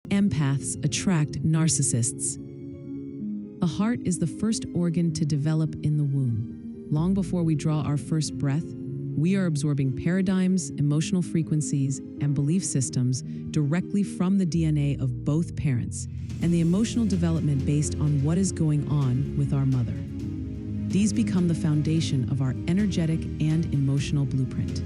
Empaths attract narcissists. The heart is the first organ to develop in the womb. Long before we draw our first breath, we are absorbing paradigms, emotional frequencies, and belief systems directly from the DNA of both parents and the emotional development based on what is going on with our mother. These become the foundation of our energetic and emotional blueprint.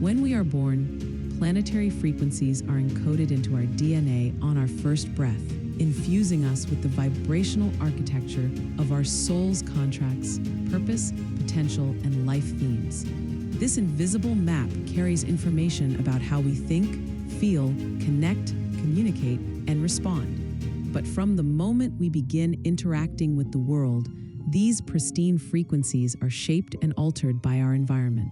When we are born, planetary frequencies are encoded into our DNA on our first breath, infusing us with the vibrational architecture of our soul's contracts, purpose, potential, and life themes. This invisible map carries information about how we think, feel, connect, communicate, and respond. But from the moment we begin interacting with the world, these pristine frequencies are shaped and altered by our environment.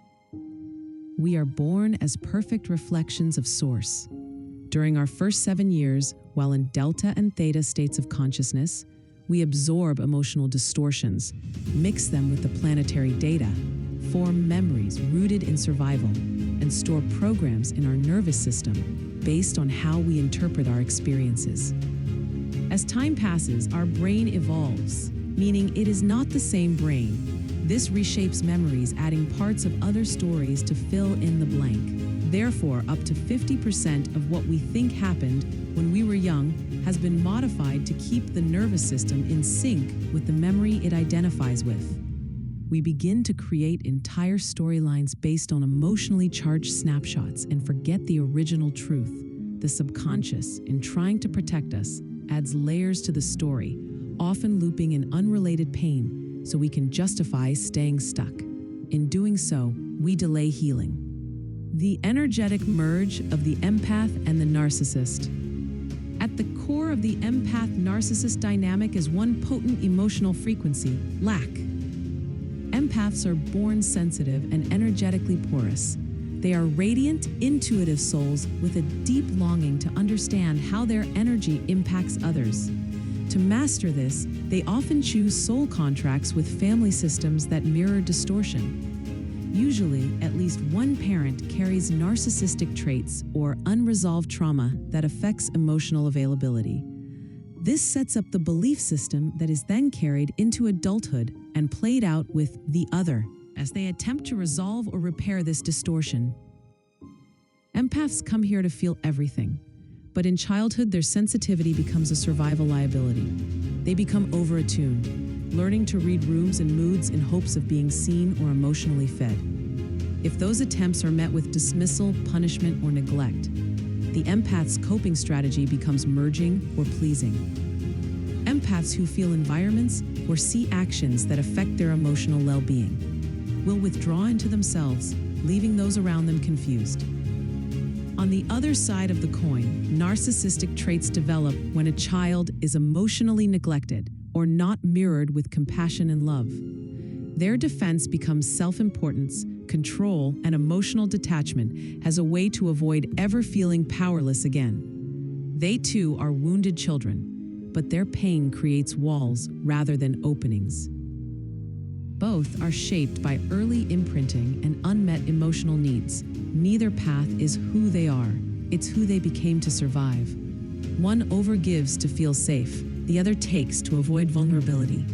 We are born as perfect reflections of Source. During our first 7 years, while in delta and theta states of consciousness, we absorb emotional distortions, mix them with the planetary data, form memories rooted in survival, and store programs in our nervous system based on how we interpret our experiences. As time passes, our brain evolves, meaning it is not the same brain. This reshapes memories, adding parts of other stories to fill in the blank. Therefore, up to 50% of what we think happened when we were young has been modified to keep the nervous system in sync with the memory it identifies with. We begin to create entire storylines based on emotionally charged snapshots and forget the original truth. The subconscious, in trying to protect us, adds layers to the story, often looping in unrelated pain so we can justify staying stuck. In doing so, we delay healing. The energetic merge of the empath and the narcissist. At the core of the empath-narcissist dynamic is one potent emotional frequency: lack. Empaths are born sensitive and energetically porous. They are radiant, intuitive souls with a deep longing to understand how their energy impacts others. To master this, they often choose soul contracts with family systems that mirror distortion. Usually, at least one parent carries narcissistic traits or unresolved trauma that affects emotional availability. This sets up the belief system that is then carried into adulthood and played out with the other as they attempt to resolve or repair this distortion. Empaths come here to feel everything, but in childhood their sensitivity becomes a survival liability. They become over-attuned, learning to read rooms and moods in hopes of being seen or emotionally fed. If those attempts are met with dismissal, punishment, or neglect, the empath's coping strategy becomes merging or pleasing. Empaths who feel environments or see actions that affect their emotional well-being will withdraw into themselves, leaving those around them confused. On the other side of the coin, narcissistic traits develop when a child is emotionally neglected or not mirrored with compassion and love. Their defense becomes self-importance, control, and emotional detachment as a way to avoid ever feeling powerless again. They too are wounded children, but their pain creates walls rather than openings. Both are shaped by early imprinting and unmet emotional needs. Neither path is who they are, it's who they became to survive. One overgives to feel safe, the other takes to avoid vulnerability.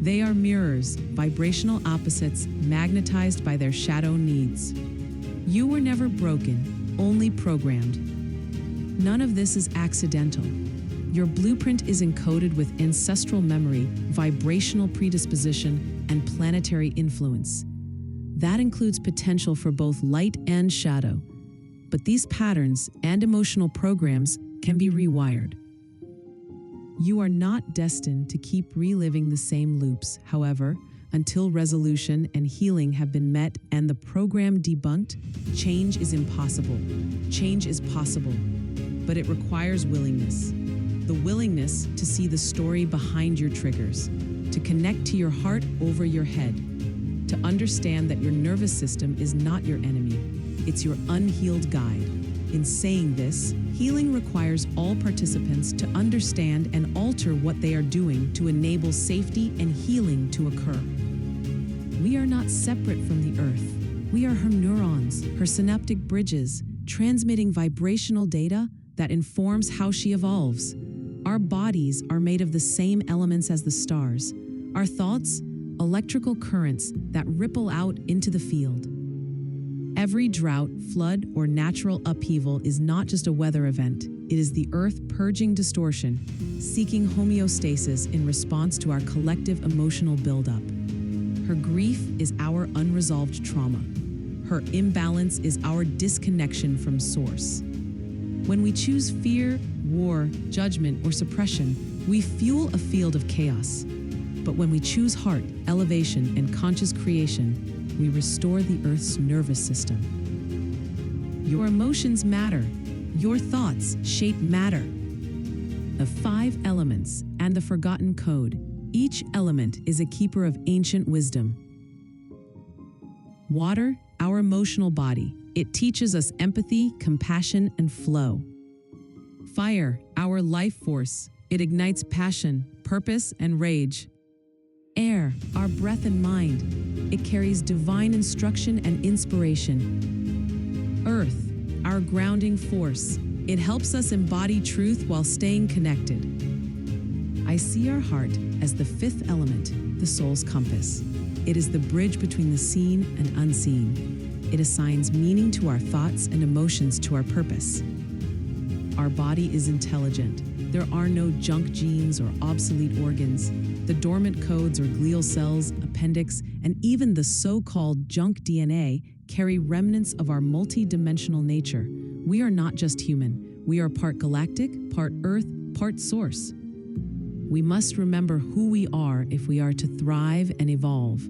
They are mirrors, vibrational opposites magnetized by their shadow needs. You were never broken, only programmed. None of this is accidental. Your blueprint is encoded with ancestral memory, vibrational predisposition, and planetary influence. That includes potential for both light and shadow. But these patterns and emotional programs can be rewired. You are not destined to keep reliving the same loops, however, until resolution and healing have been met and the program debunked. Change is impossible. Change is possible, but it requires willingness. The willingness to see the story behind your triggers, to connect to your heart over your head, to understand that your nervous system is not your enemy, it's your unhealed guide. In saying this, healing requires all participants to understand and alter what they are doing to enable safety and healing to occur. We are not separate from the earth. We are her neurons, her synaptic bridges, transmitting vibrational data that informs how she evolves. Our bodies are made of the same elements as the stars. Our thoughts, electrical currents that ripple out into the field. Every drought, flood, or natural upheaval is not just a weather event. It is the earth purging distortion, seeking homeostasis in response to our collective emotional buildup. Her grief is our unresolved trauma. Her imbalance is our disconnection from source. When we choose fear, war, judgment, or suppression, we fuel a field of chaos. But when we choose heart, elevation, and conscious creation, we restore the Earth's nervous system. Your emotions matter. Your thoughts shape matter. The 5 elements and the forgotten code. Each element is a keeper of ancient wisdom. Water, our emotional body. It teaches us empathy, compassion, and flow. Fire, our life force. It ignites passion, purpose, and rage. Air, our breath and mind. It carries divine instruction and inspiration. Earth, our grounding force. It helps us embody truth while staying connected. I see our heart as the 5th element, the soul's compass. It is the bridge between the seen and unseen. It assigns meaning to our thoughts and emotions to our purpose. Our body is intelligent. There are no junk genes or obsolete organs. The dormant codes or glial cells, appendix, and even the so-called junk DNA carry remnants of our multi-dimensional nature. We are not just human. We are part galactic, part earth, part source. We must remember who we are if we are to thrive and evolve.